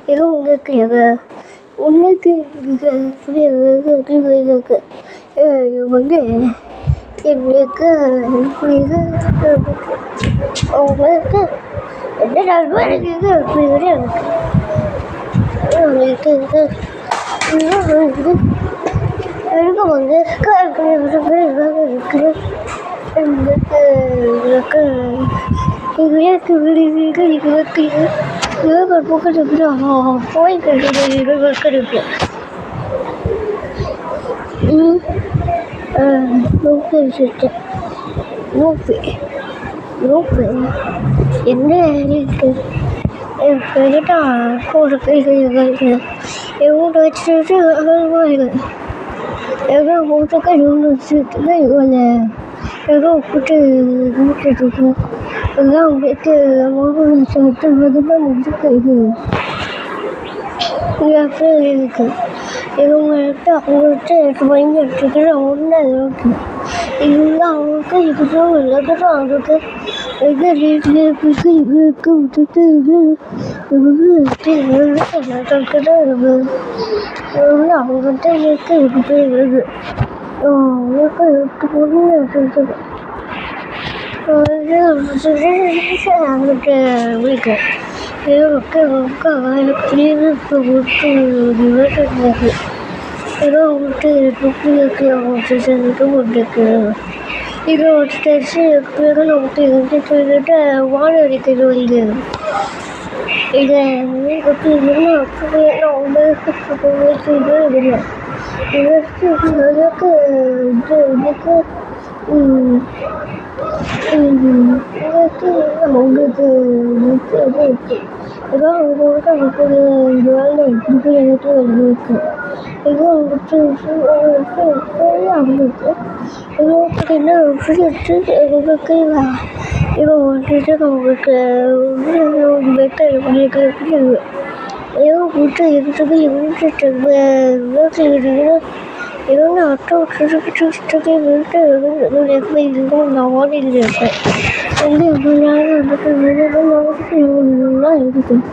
இது உங்களுக்கு உங்களுக்கு வந்து எங்களுக்கு உங்களுக்கு எந்த நண்பர்களுக்கு எனக்கு வந்து என்ன இருக்கு கூட எவ்வளோ வச்சுட்டு ஏதோ போட்டுக்க ஏதோ போட்டு மூட்டுருக்கு எல்லாம் உங்களுக்கு சொல்லிட்டு முடிச்சுக்க இருக்கு இவங்கள்ட்ட அவங்கள்ட்ட எனக்கு பயந்துட்டு ஒன்று இருக்கு இதுதான் அவங்களுக்கு இதுதான் எல்லாத்துக்கும் அவங்களுக்கு எது ரேட்லேயே இவருக்கு விட்டுட்டு அவங்கள்ட்ட இருக்கு வருது அவங்களுக்கு எட்டு பொண்ணு இருக்குது அவங்களுக்கு வீட்டு எனக்கு ஏதோ வந்துட்டு வந்துருக்கு இது வந்துட்டு வந்துட்டு வானொலிக்கு வந்து இதை பற்றி இதற்கு உங்களுக்கு ஏதோ அவங்களுக்கு இது வேலை எனக்கு இருக்கு ஏதோ அவங்களுக்கு என்ன உங்களுக்கு இதை வந்துட்டு உங்களுக்கு ஏதோ வந்துட்டு இருக்கிறது இதோட அட்டை நான் வானிலை இருப்பேன் வந்து எவ்வளோ நேரம் வந்துட்டு எல்லாம் இருக்குது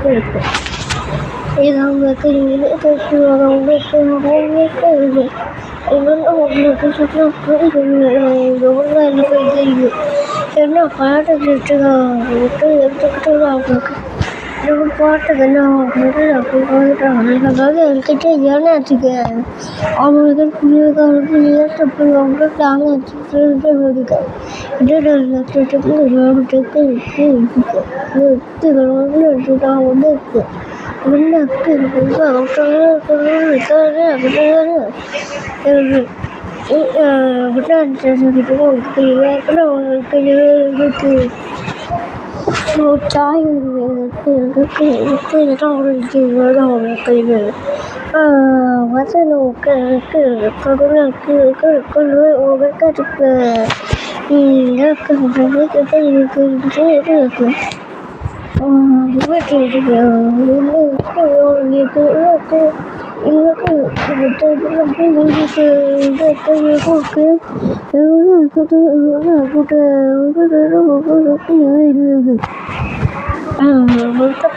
இருப்பேன் இது அவங்களுக்கு அவங்களுக்கு என்ன பாட்டு எடுத்துக்கிட்டு அவங்களுக்கு பாட்டுக்கு அதாவது என்கிட்ட ஏன்னாச்சுக்க அவங்களுக்கு புரியுது ஏற்றப்போ அவங்க தாங்க வந்து இருக்கு சாய்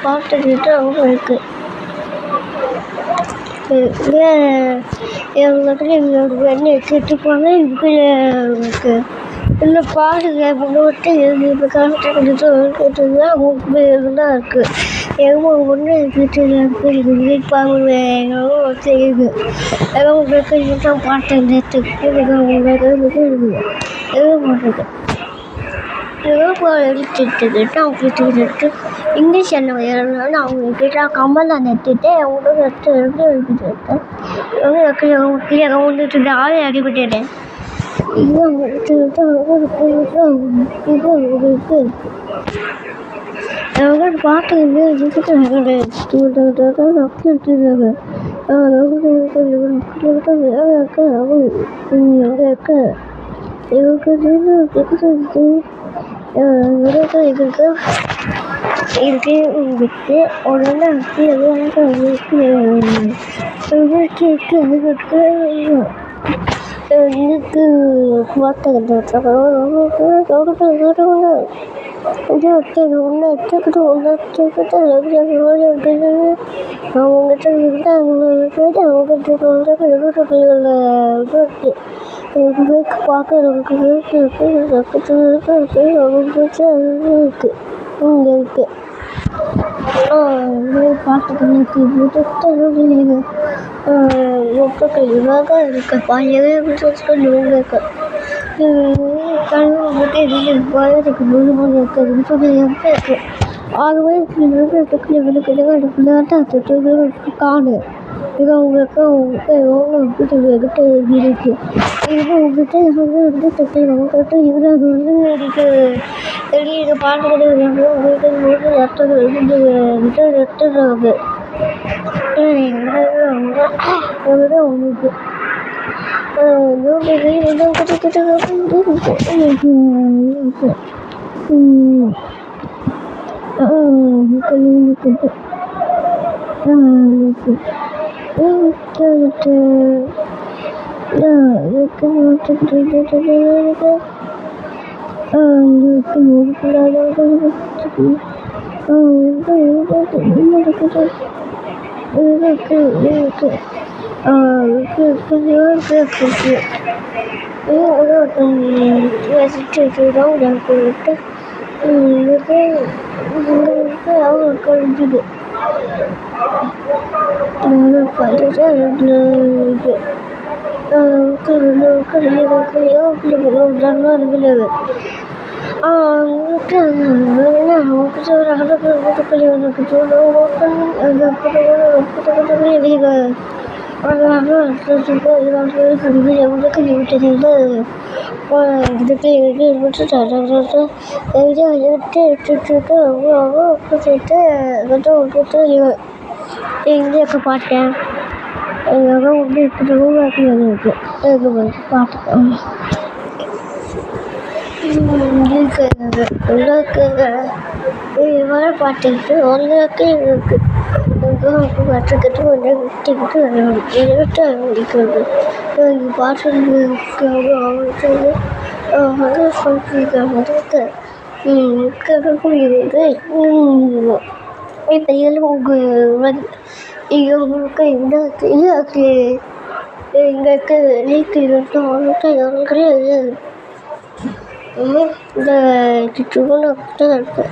பாட்டு கேட்டு அவங்களுக்கு எங்களோட வெண்ணை கேட்டுப்பாங்க இதுக்கு இல்லை பாடுங்க முன்னோட்டு இப்போ கரெக்டாக கேட்டது அவங்களுக்கு தான் இருக்குது எங்கள் ஒன்று கேட்டு இருப்பாங்க செய்யுது ஏதோ உங்களுக்கு இதுதான் பாட்டு உங்களுக்கு இருக்குது எதோ பண்ணுறது எடுத்துட்டு அவங்களுக்கு இங்கிலீஷ் என்ன வேணும்னு அவங்க கிட்ட கமலா நெட்டுட்டு அவங்களுக்கு எடுத்து வந்துட்டு ஆளே அடிபட்டுட்டேன் இது அவங்க பாட்டு இதுக்கு உடனே இதுக்கு இது ஒன்று எடுத்துக்கிட்டு ஒன்று எடுத்துக்கிட்டு அவங்ககிட்ட இருந்து அவங்ககிட்ட பார்க்கறவங்களுக்கு இருக்கு இங்கே இருக்கு பார்த்துக்கிறதுக்கு இவாக இருக்கப்பா இருக்கு கழுவுக்கு இதுக்கு முழுமையாக இருக்கு 6 வயசுக்கு விளையாட்டு காணு இது அவங்களுக்கு எவ்வளோ கிட்ட இருக்கு இது உங்ககிட்ட வந்து தொட்டு இதில் வந்து எனக்கு வெளியே பாட்டுக்கிட்டு உங்களுக்கு ரத்தம் உங்களுக்கு எங்கே பாட்டேன் வர பாட்டுக்கிட்டு உங்களுக்கு இருக்கு பாட்டுக்கிட்டு விட்டுக்கிட்டு முடிக்கிறது பாட்டு இப்போ உங்களுக்கு எங்களுக்கு நீக்கு இந்த சுற்றுலா இருக்கு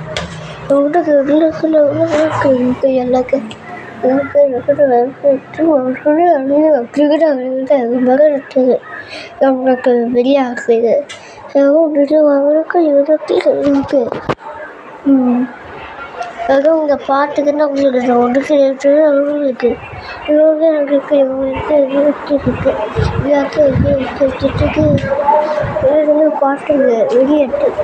எனக்கு வெளியாகுது இருக்கு அதுவும் இந்த பாட்டுக்குன்னா உங்களுக்கு ஒன்று அவங்களுக்கு பாட்டு வெளியேற்று அது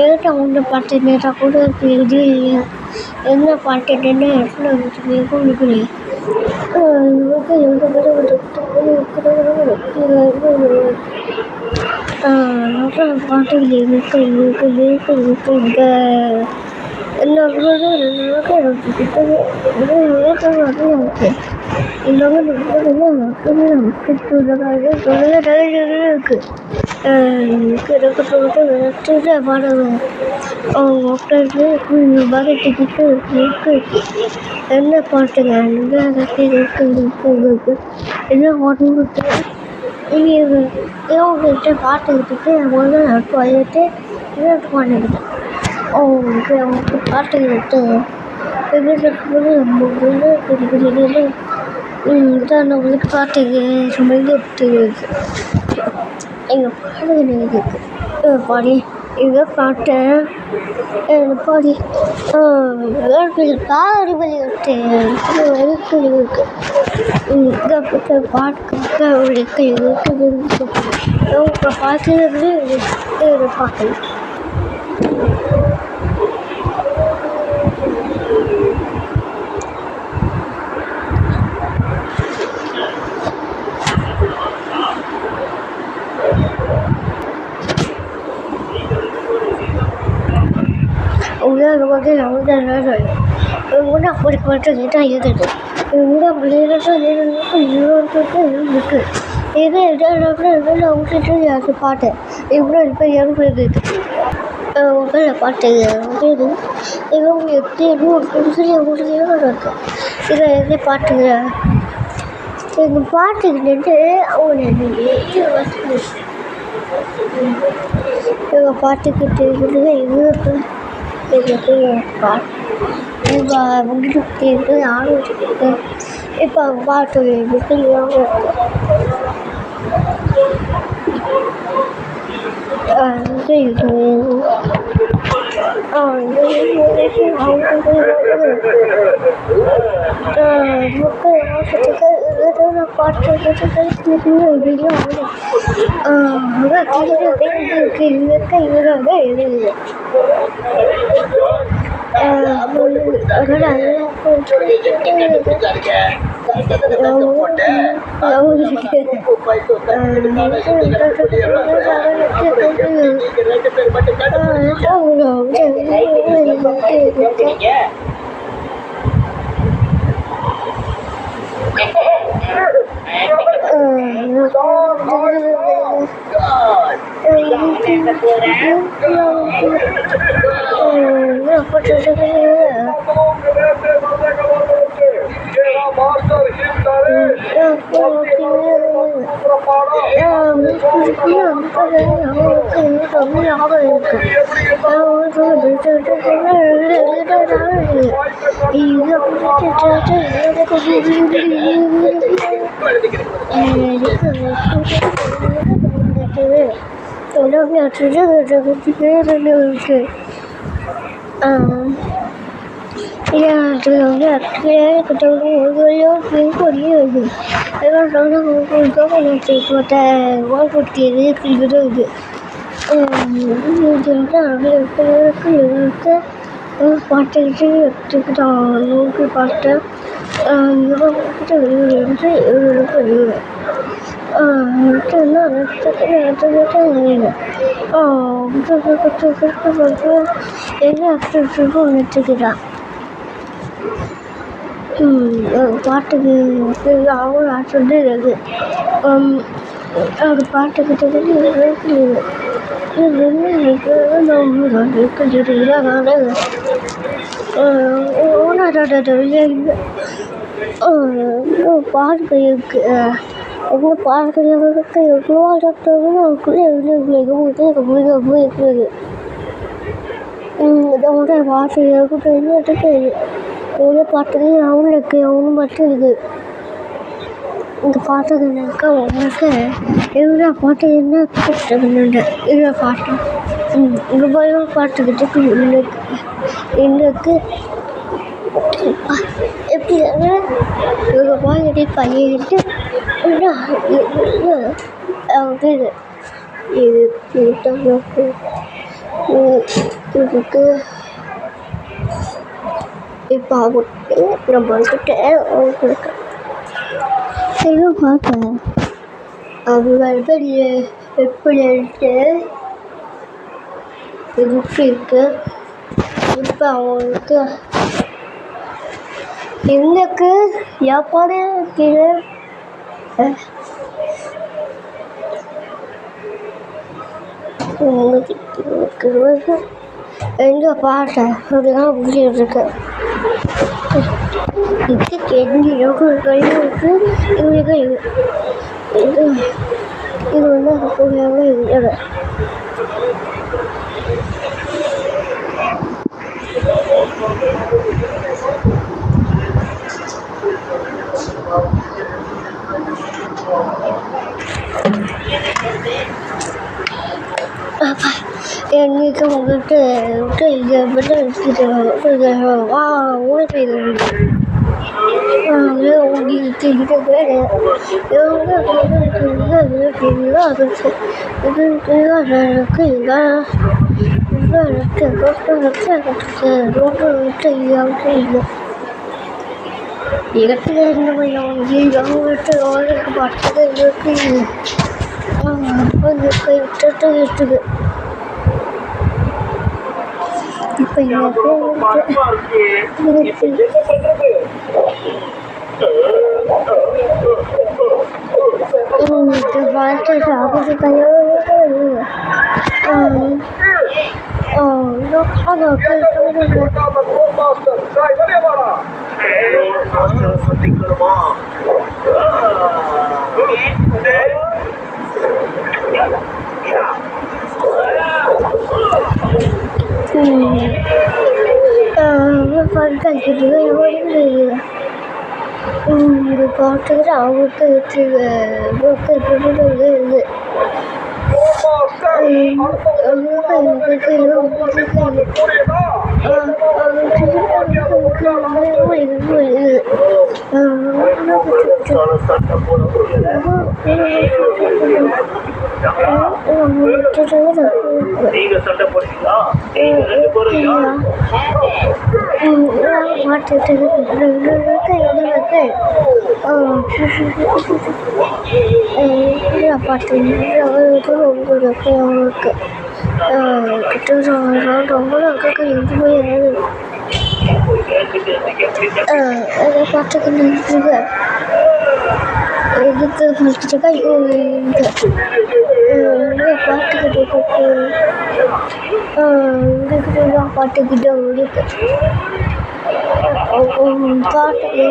இருக்கு ஒன்று பாட்டு நேராக கூட இது என்ன பாட்டு என்ன கொடுக்குறேன் பாட்டுகள் இருக்கு என்ன பாட்டுங்க என்ன பாட்டு பாட்டு எடுத்துட்டு வந்துட்டு பண்ணிக்கிட்டேன் அவங்களுக்கு பாட்டு எடுத்து நம்மளுக்கு பாட்டு சுமந்து எங்கள் பாடகன் இருக்குது பாடி இதை பாட்டேன் பாடி காதலி விட்டு இருக்கு இதை பற்றி பாட்டு இருக்குது இப்போ பார்த்து பார்க்கணும். உலக வந்து நம்ம கூட அப்படி பண்ணுறது தான் இருக்குது. இவங்க விளையாட்டு இருக்குது. இது எதாவது அவங்ககிட்ட யாருக்கு பாட்டு இவ்வளோ இப்போ இருக்குது உங்களை பாட்டு இது இவங்க எப்படி ஒரு புதுசில் உங்களுக்கு இருக்கும். இதை எப்படி பாட்டுங்க எங்கள் பாட்டுக்கிட்டு அவங்க எங்கள் பாட்டுக்கிட்டு இது எங்களுக்கு இப்போ அவங்களுக்கு இருக்குது யாரும் இருக்குது. இப்போ அவங்க பாட்டு எங்களுக்கு பாட்டுக்கிட்டு எடுத்துக்கிட்டான் நோக்கி பாட்டு கிட்ட வெளியிட்டு எடுத்துக்கிறான் பாட்டுக்கு அவங்க சொல்லிடுறது அது பாட்டுக்கிட்ட பார்க்க இருக்கு எவ்வளோ பார்க்க எவ்வளோ இருக்குது இதோட பாட்டு இருக்குது எவ்வளோ பாட்டுக்கு அவங்களுக்கு அவனு மட்டும் இருக்குது. இந்த பாட்டுக்கு உங்களுக்கு எவ்வளோ பாட்டு என்ன கூப்பிட்டு இவ்வளோ பாட்டு இங்கே போய் பாட்டுக்கிட்டு எங்களுக்கு எப்படி இவங்க பாக்கிட்டு பையன்கிட்டு அவங்க இதுக்கு இப்போ நம்மக்கிட்ட அவங்களுக்கு என்ன பார்த்தேன் அவங்க எப்படின்ட்டு இருக்கு. இப்போ அவங்களுக்கு எங்களுக்கு யாப்பாடு கீழே எங்க பாட்டை அப்படிதான் புரிஞ்சுட்டு இருக்கு. இதுக்கு இவங்களுக்கு இது வந்து புரியாமல் இல்லை. இன்னைக்கு உங்கள்கிட்ட இதை பற்றி ஊழல் உங்களுக்கு இது வேறு இடத்துல இருந்தவங்க அவங்கள்ட்ட பட்டது இருக்கு விட்டுட்டு இருக்குது இப்போ பார்த்து சாப்பிட்டு இது பார்த்துக்கிட்டு அவங்களுக்கு பாட்டுக்கிட்ட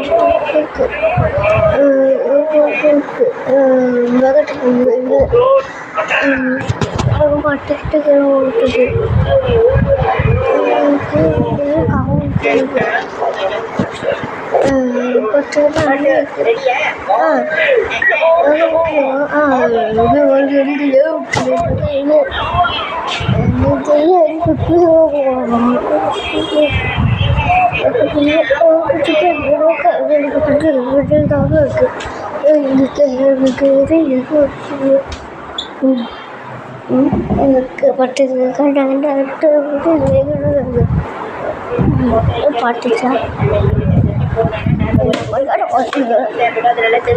பாட்டுச்சா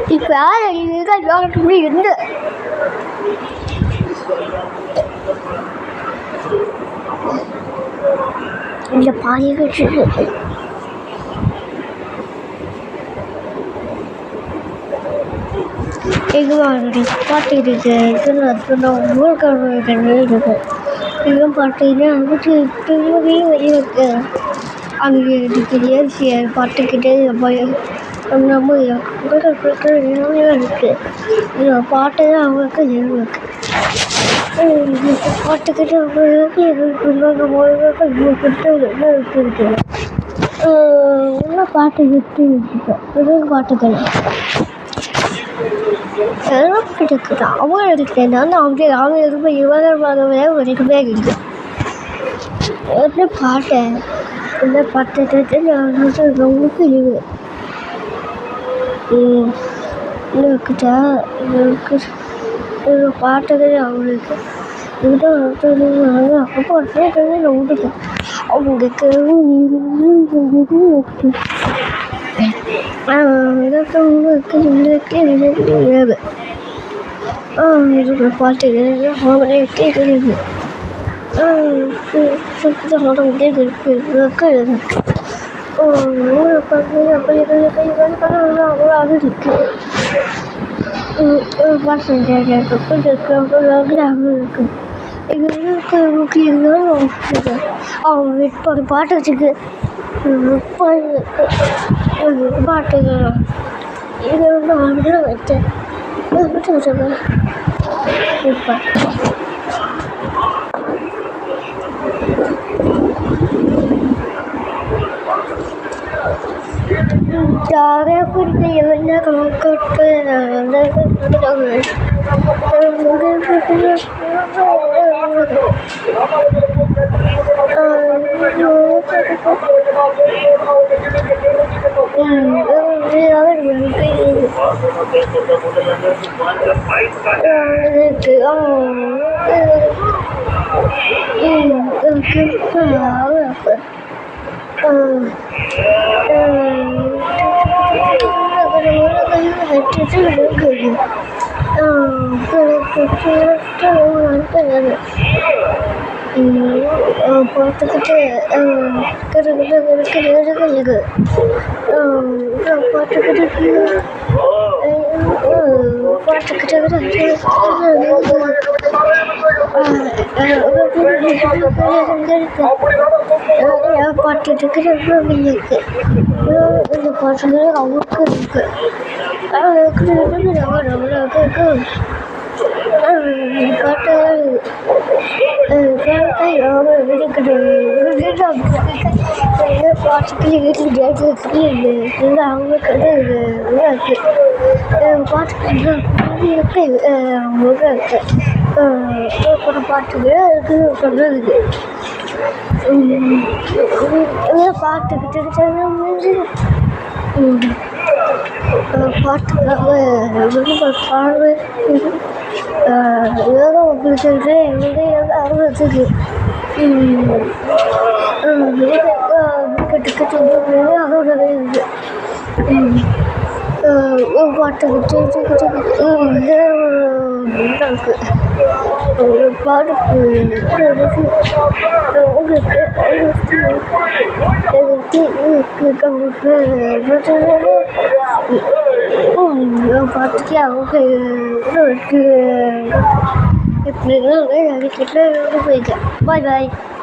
இப்போ யார் இருந்து இந்த பாலிகட்டு பாட்டு இருக்கு ஊர்கழமை இருக்கு இதுவும் பார்த்தீங்கன்னா இருக்கு அங்கே இருக்கு பாட்டுக்கிட்டே நம்ம இருக்கு பாட்டு தான் அவங்களுக்கு இருக்கு பாட்டுக்கிட்டு அவங்களுக்கு இருக்கு உள்ள பாட்டு விட்டு இருக்குது பாட்டுகள் இருக்குது அவங்க இருக்குன்னா அவங்க ரொம்ப யுவகரமாகவே வரைக்குமே இருக்குது என்ன பாட்டு இந்த பாட்டு நான் ரொம்ப பிரிவு இருக்குதா பாட்டுகள் அவங்களுக்கு அப்போ விடுது அவங்களுக்கு பாட்டுகள் அவங்களே கேட்குறது அவங்க பாட்டு வச்சுக்கு பாட்டுகள் இது வந்து வச்சேன் இப்போ Cara pergi mana kalau kata பார்த்துக்கிட்டு Bye bye.